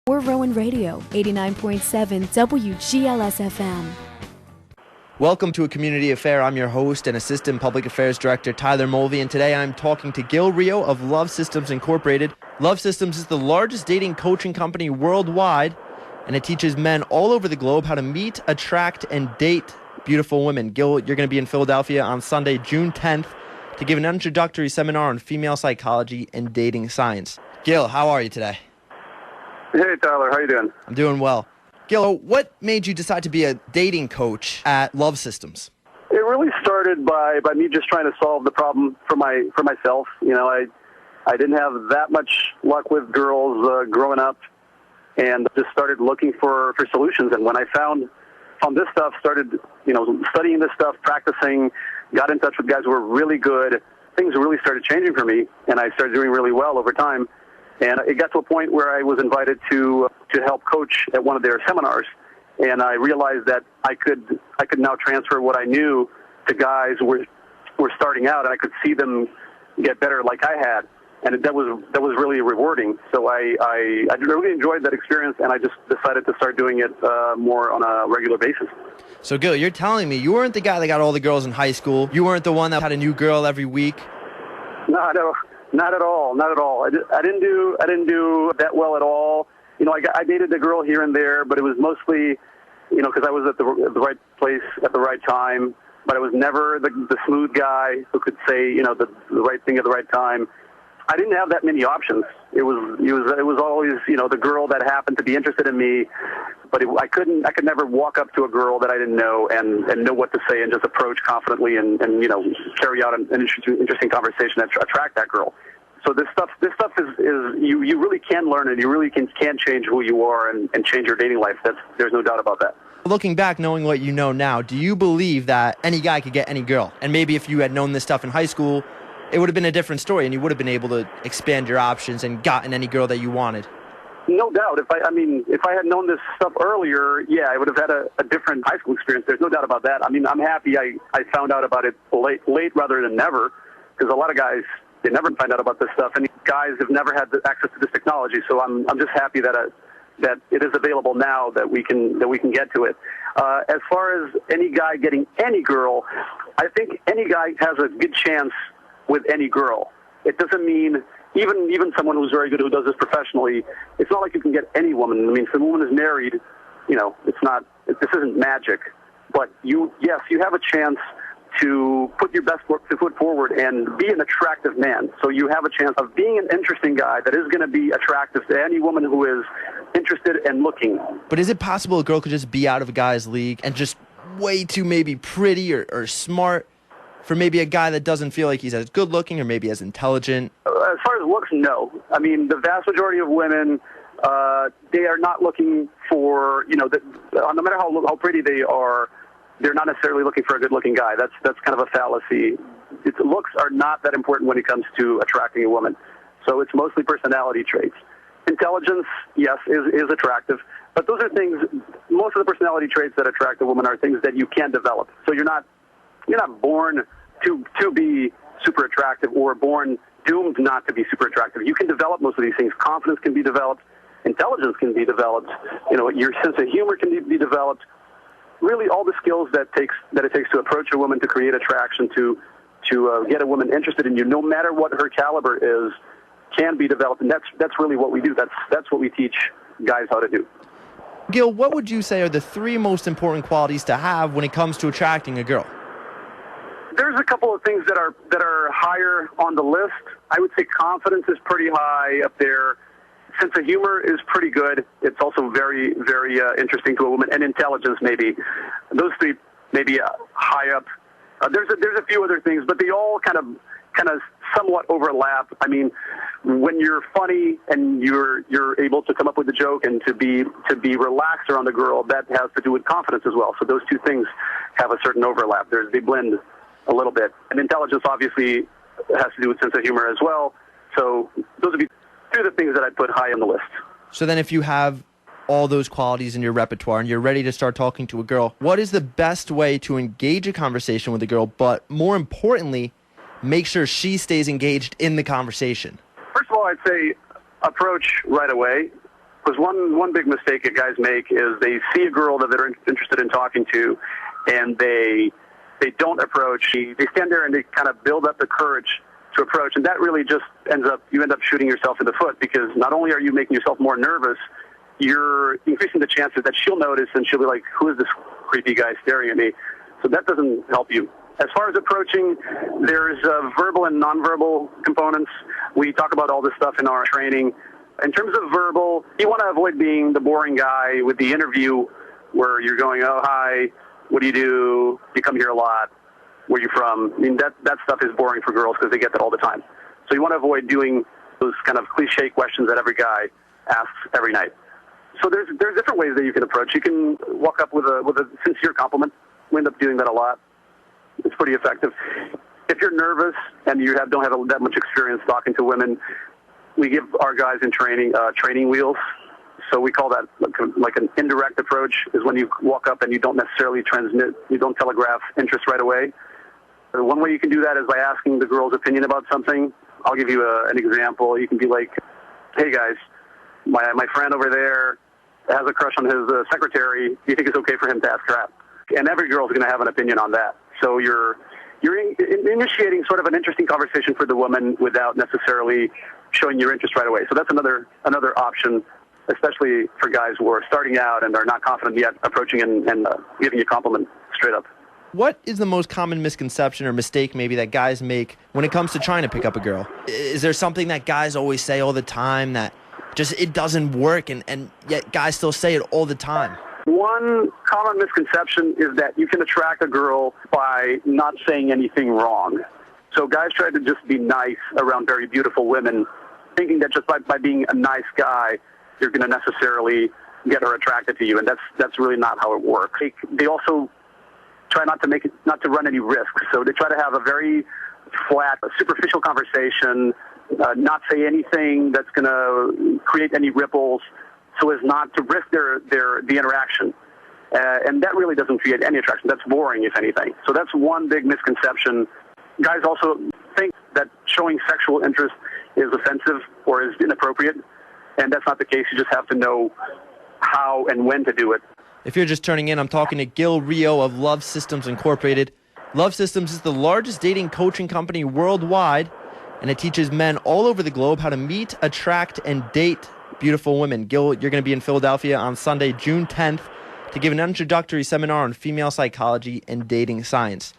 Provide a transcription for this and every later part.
We're Rowan Radio, 89.7 WGLS FM. Welcome to A Community Affair. I'm your host and Assistant Public Affairs Director, Tyler Mulvey, and today I'm talking to Gil Rio of Love Systems Incorporated. Love Systems is the largest dating coaching company worldwide, and it teaches men all over the globe how to meet, attract, and date beautiful women. Gil, you're going to be in Philadelphia on Sunday, June 10th, to give an introductory seminar on female psychology and dating science. Gil, how are you today? Hey, Tyler. How you doing? I'm doing well. Gil, what made you decide to be a dating coach at Love Systems? It really started by me just trying to solve the problem for myself. You know, I didn't have that much luck with girls growing up, and just started looking for solutions. And when I found this stuff, started studying this stuff, practicing, got in touch with guys who were really good. Things really started changing for me, and I started doing really well over time. And it got to a point where I was invited to help coach at one of their seminars, and I realized that I could now transfer what I knew to guys who were starting out, and I could see them get better like I had, and that was really rewarding. So I really enjoyed that experience, and I just decided to start doing it more on a regular basis. So Gil, you're telling me you weren't the guy that got all the girls in high school. You weren't the one that had a new girl every week. No. Not at all. Not at all. I didn't do that well at all. You know, I dated a girl here and there, but it was mostly, because I was at the right place at the right time. But I was never the smooth guy who could say, the right thing at the right time. I didn't have that many options. It was always, the girl that happened to be interested in me. But I could never walk up to a girl that I didn't know and know what to say and just approach confidently and carry out an interesting conversation that attract that girl. So this stuff is you really can learn, and you really can change who you are and change your dating life. There's no doubt about that. Looking back, knowing what you know now, do you believe that any guy could get any girl? And maybe if you had known this stuff in high school, it would have been a different story, and you would have been able to expand your options and gotten any girl that you wanted. No doubt. If I had known this stuff earlier, yeah, I would have had a different high school experience. There's no doubt about that. I mean, I'm happy I found out about it late rather than never, because a lot of guys, they never find out about this stuff, and guys have never had access to this technology. So I'm just happy that it is available now, that we can get to it. As far as any guy getting any girl, I think any guy has a good chance with any girl. It doesn't mean even someone who's very good, who does this professionally, it's not like you can get any woman. I mean, if a woman is married, this isn't magic. But you have a chance to put your best foot forward and be an attractive man. So you have a chance of being an interesting guy that is going to be attractive to any woman who is interested and looking. But is it possible a girl could just be out of a guy's league and just way too maybe pretty or smart for maybe a guy that doesn't feel like he's as good looking or maybe as intelligent? As far as looks, no. I mean, the vast majority of women, they are not looking for, no matter how pretty they are, they're not necessarily looking for a good-looking guy. That's kind of a fallacy. Looks are not that important when it comes to attracting a woman. So it's mostly personality traits. Intelligence, yes, is attractive, but those are things. Most of the personality traits that attract a woman are things that you can develop. So you're not born to be super attractive or born doomed not to be super attractive. You can develop most of these things. Confidence can be developed. Intelligence can be developed. Your sense of humor can be developed. Really, all the skills that it takes to approach a woman, to create attraction, to get a woman interested in you, no matter what her caliber is, can be developed. And that's really what we do. That's what we teach guys how to do. Gil, what would you say are the three most important qualities to have when it comes to attracting a girl? There's a couple of things that are higher on the list. I would say confidence is pretty high up there. Sense of humor is pretty good. It's also very, very interesting to a woman. And intelligence, maybe. Those three, maybe high up. There's a few other things, but they all kind of somewhat overlap. I mean, when you're funny and you're able to come up with a joke and to be relaxed around the girl, that has to do with confidence as well. So those two things have a certain overlap. They blend a little bit. And intelligence obviously has to do with sense of humor as well. So those would be two of the things that I'd put high on the list. So then if you have all those qualities in your repertoire and you're ready to start talking to a girl, what is the best way to engage a conversation with a girl, but more importantly, make sure she stays engaged in the conversation? First of all, I'd say approach right away. Because one big mistake that guys make is they see a girl that they're interested in talking to, and they don't approach. They stand there and they kind of build up the courage to approach, and that really just you end up shooting yourself in the foot, because not only are you making yourself more nervous, you're increasing the chances that she'll notice and she'll be like, who is this creepy guy staring at me? So that doesn't help you. As far as approaching, there's verbal and nonverbal components. We talk about all this stuff in our training. In terms of verbal, you want to avoid being the boring guy with the interview where you're going, oh, hi, what do? You come here a lot. Where you from? I mean, that stuff is boring for girls because they get that all the time. So you want to avoid doing those kind of cliche questions that every guy asks every night. So there's different ways that you can approach. You can walk up with a sincere compliment. We end up doing that a lot. It's pretty effective. If you're nervous and you don't have that much experience talking to women, we give our guys in training training wheels. So we call that like an indirect approach, is when you walk up and you don't necessarily you don't telegraph interest right away. One way you can do that is by asking the girl's opinion about something. I'll give you an example. You can be like, hey guys, my friend over there has a crush on his secretary. Do you think it's okay for him to ask her out? And every girl's going to have an opinion on that. So you're initiating sort of an interesting conversation for the woman without necessarily showing your interest right away. So that's another option, especially for guys who are starting out and are not confident yet approaching and giving you a compliment straight up. What is the most common misconception or mistake maybe that guys make when it comes to trying to pick up a girl? Is there something that guys always say all the time that just it doesn't work, and yet guys still say it all the time? One common misconception is that you can attract a girl by not saying anything wrong. So guys try to just be nice around very beautiful women, thinking that just by being a nice guy, you're going to necessarily get her attracted to you, and that's really not how it works. They also try not to run any risks. So they try to have a very flat, superficial conversation, not say anything that's going to create any ripples, so as not to risk the interaction. And that really doesn't create any attraction. That's boring, if anything. So that's one big misconception. Guys also think that showing sexual interest is offensive or is inappropriate, and that's not the case. You just have to know how and when to do it. If you're just turning in, I'm talking to Gil Rio of Love Systems Incorporated. Love Systems is the largest dating coaching company worldwide, and it teaches men all over the globe how to meet, attract, and date beautiful women. Gil, you're going to be in Philadelphia on Sunday, June 10th, to give an introductory seminar on female psychology and dating science.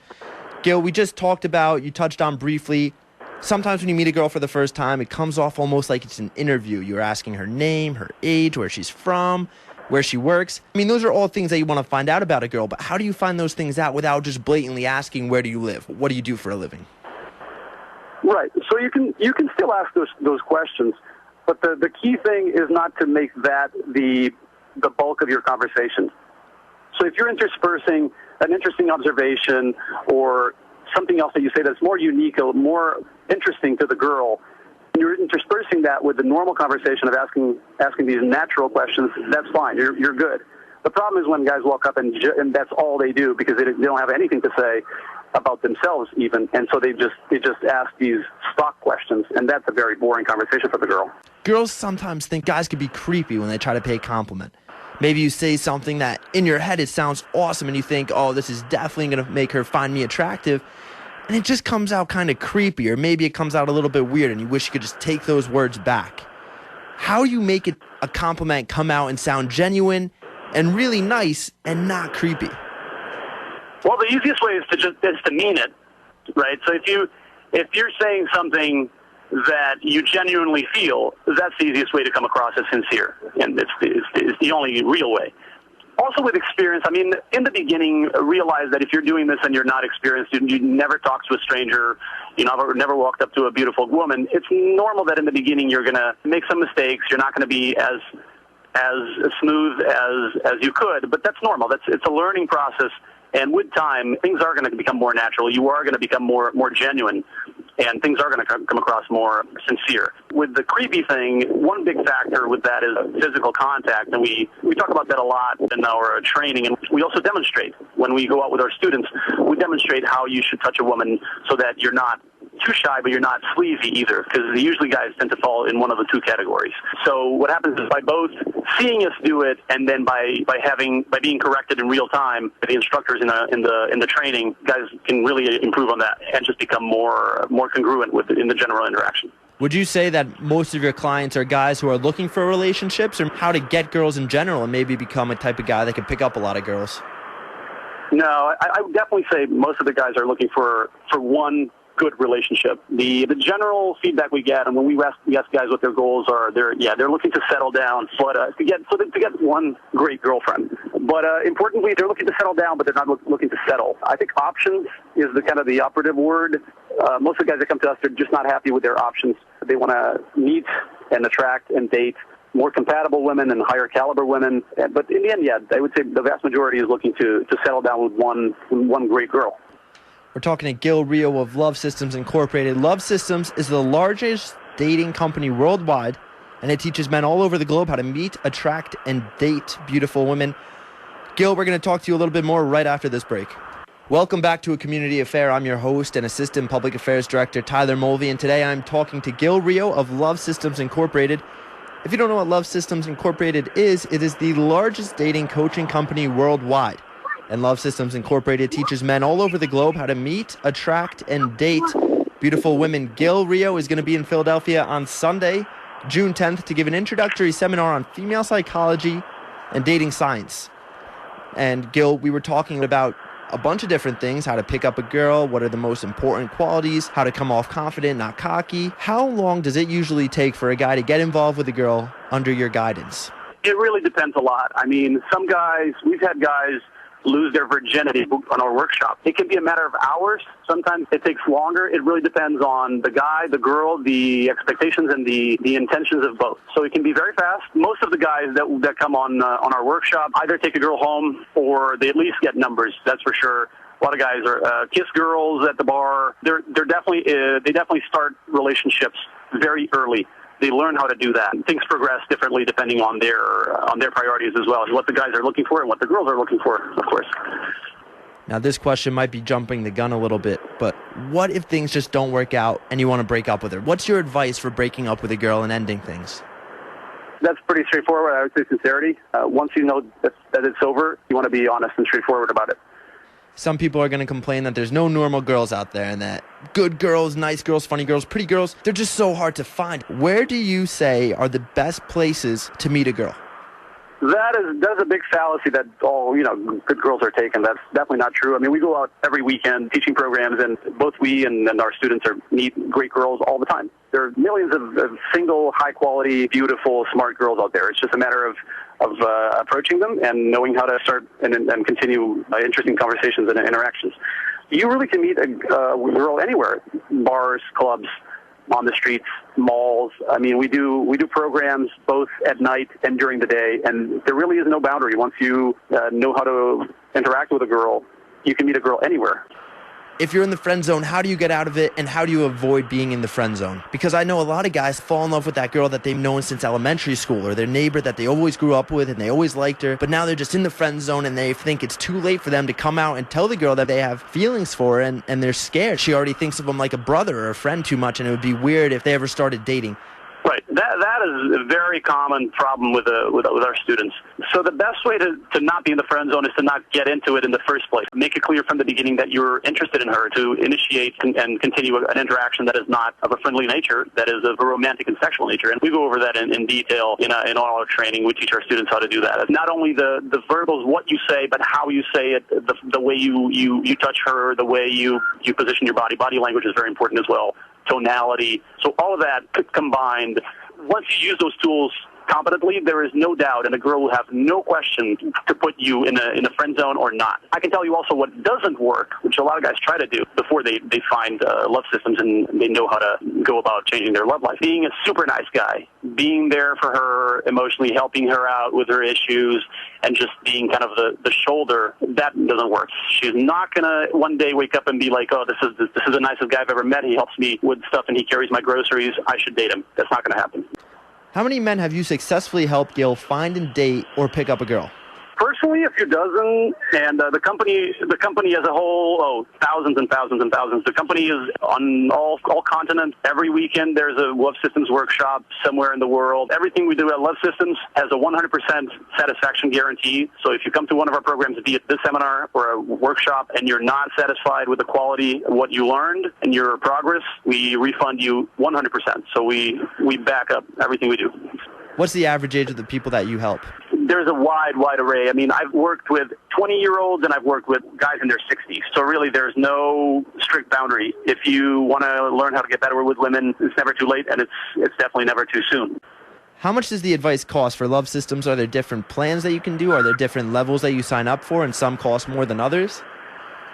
Gil, we just talked about, you touched on briefly, sometimes when you meet a girl for the first time, it comes off almost like it's an interview. You're asking her name, her age, where she's from, where she works. I mean, those are all things that you want to find out about a girl, but how do you find those things out without just blatantly asking, where do you live? What do you do for a living? Right. So you can still ask those questions, but the key thing is not to make that the bulk of your conversation. So if you're interspersing an interesting observation or something else that you say that's more unique or more interesting to the girl, you're interspersing that with the normal conversation of asking these natural questions, that's fine. You're good. The problem is when guys walk up and that's all they do, because they don't have anything to say about themselves even, and so they just ask these stock questions, and that's a very boring conversation for the girl. Girls sometimes think guys can be creepy when they try to pay a compliment. Maybe you say something that in your head it sounds awesome, and you think, oh, this is definitely going to make her find me attractive, and it just comes out kind of creepy, or maybe it comes out a little bit weird, and you wish you could just take those words back. How do you make it a compliment come out and sound genuine and really nice and not creepy? Well, the easiest way is to mean it, right? So if you're saying something that you genuinely feel, that's the easiest way to come across as sincere, and it's the only real way. Also with experience, I mean, in the beginning, realize that if you're doing this and you're not experienced, you never talked to a stranger, you never walked up to a beautiful woman, it's normal that in the beginning you're going to make some mistakes. You're not going to be as smooth as you could, but that's normal. It's a learning process, and with time, things are going to become more natural. You are going to become more genuine, and things are going to come across more sincere. With the creepy thing, one big factor with that is physical contact, and we talk about that a lot in our training, and we also demonstrate. When we go out with our students, we demonstrate how you should touch a woman so that you're not too shy, but you're not sleazy either, because usually guys tend to fall in one of the two categories. So what happens is by both seeing us do it and then by being corrected in real time by the instructors in the training, guys can really improve on that and just become more congruent in the general interaction. Would you say that most of your clients are guys who are looking for relationships, or how to get girls in general and maybe become a type of guy that can pick up a lot of girls? No, I would definitely say most of the guys are looking for one good relationship. The general feedback we get, and when we ask guys what their goals are, they're looking to settle down, but to get one great girlfriend. But importantly, they're looking to settle down, but they're not looking to settle. I think options is the operative word. Most of the guys that come to us, they're just not happy with their options. They want to meet and attract and date more compatible women and higher caliber women. But in the end, I would say the vast majority is looking to settle down with one great girl. We're talking to Gil Rio of Love Systems Incorporated. Love Systems is the largest dating company worldwide, and it teaches men all over the globe how to meet, attract, and date beautiful women. Gil, we're going to talk to you a little bit more right after this break. Welcome back to A Community Affair. I'm your host and Assistant Public Affairs Director, Tyler Mulvey, and today I'm talking to Gil Rio of Love Systems Incorporated. If you don't know what Love Systems Incorporated is, it is the largest dating coaching company worldwide. And Love Systems Incorporated teaches men all over the globe how to meet, attract, and date beautiful women. Gil Rio is going to be in Philadelphia on Sunday, June 10th, to give an introductory seminar on female psychology and dating science. And Gil, we were talking about a bunch of different things: how to pick up a girl, what are the most important qualities, how to come off confident, not cocky. How long does it usually take for a guy to get involved with a girl under your guidance? It really depends a lot. I mean, we've had guys lose their virginity on our workshop. It can be a matter of hours. Sometimes it takes longer. It really depends on the guy, the girl, the expectations, and the intentions of both. So it can be very fast. Most of the guys that come on our workshop either take a girl home or they at least get numbers. That's for sure. A lot of guys are kiss girls at the bar. They definitely start relationships very early. They learn how to do that. Things progress differently depending on their priorities as well, and what the guys are looking for and what the girls are looking for, of course. Now, this question might be jumping the gun a little bit, but what if things just don't work out and you want to break up with her? What's your advice for breaking up with a girl and ending things? That's pretty straightforward. I would say sincerity. Once you know that it's over, you want to be honest and straightforward about it. Some people are going to complain that there's no normal girls out there and that good girls, nice girls, funny girls, pretty girls, they're just so hard to find. Where do you say are the best places to meet a girl? That's a big fallacy that all good girls are taken. That's definitely not true. I mean, we go out every weekend teaching programs, and both we and our students meet great girls all the time. There are millions of single, high-quality, beautiful, smart girls out there. It's just a matter of approaching them and knowing how to start and continue interesting conversations and interactions. You really can meet a girl anywhere: bars, clubs, on the streets, malls. I mean, we do programs both at night and during the day, and there really is no boundary. Once you know how to interact with a girl, you can meet a girl anywhere. If you're in the friend zone, how do you get out of it, and how do you avoid being in the friend zone? Because I know a lot of guys fall in love with that girl that they've known since elementary school, or their neighbor that they always grew up with and they always liked her, but now they're just in the friend zone and they think it's too late for them to come out and tell the girl that they have feelings for her, and they're scared. She already thinks of him like a brother or a friend too much, and it would be weird if they ever started dating. Right. That is a very common problem with our students. So the best way to not be in the friend zone is to not get into it in the first place. Make it clear from the beginning that you're interested in her, to initiate and continue an interaction that is not of a friendly nature, that is of a romantic and sexual nature. And we go over that in detail in all our training. We teach our students how to do that. Not only the verbals, what you say, but how you say it, the way you touch her, the way you position your body. Body language is very important as well. Tonality. So all of that combined, once you use those tools competently, there is no doubt, and the girl will have no question to put you in a friend zone or not. I can tell you also what doesn't work, which a lot of guys try to do before they find Love Systems and they know how to go about changing their love life. Being a super nice guy, being there for her emotionally, helping her out with her issues, and just being kind of the shoulder, that doesn't work. She's not going to one day wake up and be like, oh, this is the nicest guy I've ever met. He helps me with stuff and he carries my groceries. I should date him. That's not going to happen. How many men have you successfully helped, Gil, find and date or pick up a girl? First personally, a few dozen, and the company as a whole, thousands and thousands and thousands. The company is on all continents. Every weekend there's a Love Systems workshop somewhere in the world. Everything we do at Love Systems has a 100% satisfaction guarantee. So if you come to one of our programs, be it this seminar or a workshop, and you're not satisfied with the quality of what you learned and your progress, we refund you 100%. So we back up everything we do. What's the average age of the people that you help? There's a wide array. I mean, I've worked with 20-year-olds and I've worked with guys in their 60s. So really, there's no strict boundary. If you want to learn how to get better with women, it's never too late, and it's definitely never too soon. How much does the advice cost for Love Systems? Are there different plans that you can do? Are there different levels that you sign up for, and some cost more than others?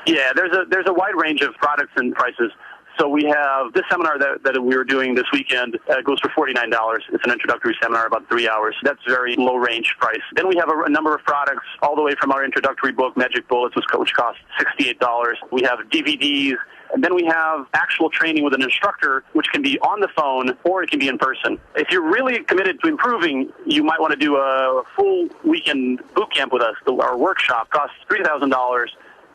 Yeah, there's a wide range of products and prices. So we have this seminar that we were doing this weekend goes for $49. It's an introductory seminar, about 3 hours. That's very low-range price. Then we have a number of products all the way from our introductory book, Magic Bullets, which costs $68. We have DVDs. And then we have actual training with an instructor, which can be on the phone or it can be in person. If you're really committed to improving, you might want to do a full weekend boot camp with us. Our workshop costs $3,000.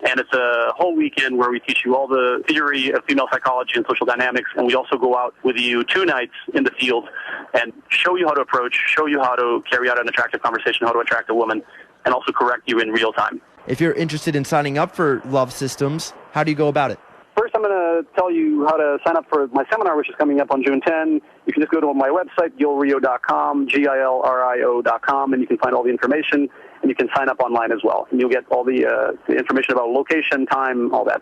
And it's a whole weekend where we teach you all the theory of female psychology and social dynamics. And we also go out with you 2 nights in the field and show you how to approach, show you how to carry out an attractive conversation, how to attract a woman, and also correct you in real time. If you're interested in signing up for Love Systems, how do you go about it? First, I'm going to tell you how to sign up for my seminar, which is coming up on June 10. You can just go to my website, gilrio.com, GILRIO.com, and you can find all the information. And you can sign up online as well. And you'll get all the information about location, time, all that.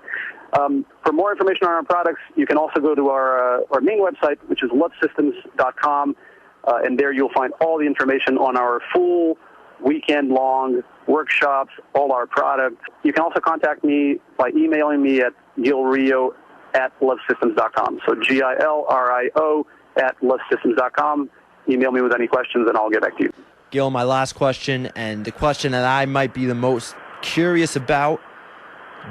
For more information on our products, you can also go to our main website, which is lovesystems.com, and there you'll find all the information on our full weekend-long workshops, all our products. You can also contact me by emailing me at gilrio@lovesystems.com. So GILRIO@lovesystems.com. Email me with any questions, and I'll get back to you. Gil, my last question, and the question that I might be the most curious about,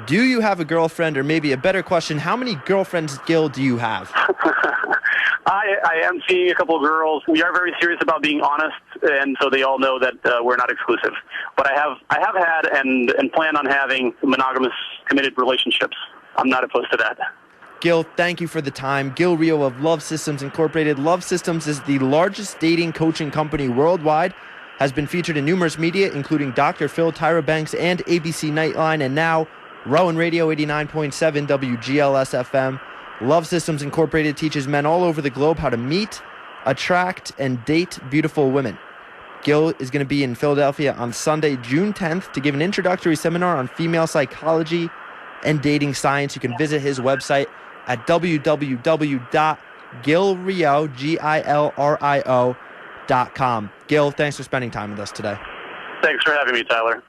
do you have a girlfriend? Or maybe a better question, how many girlfriends, Gil, do you have? I am seeing a couple of girls. We are very serious about being honest, and so they all know that we're not exclusive. But I have had and plan on having monogamous, committed relationships. I'm not opposed to that. Gil, thank you for the time. Gil Rio of Love Systems Incorporated. Love Systems is the largest dating coaching company worldwide, has been featured in numerous media, including Dr. Phil, Tyra Banks, and ABC Nightline, and now Rowan Radio 89.7 WGLS FM. Love Systems Incorporated teaches men all over the globe how to meet, attract, and date beautiful women. Gil is going to be in Philadelphia on Sunday, June 10th, to give an introductory seminar on female psychology and dating science. You can visit his website at www.gilrio.com. Gil, thanks for spending time with us today. Thanks for having me, Tyler.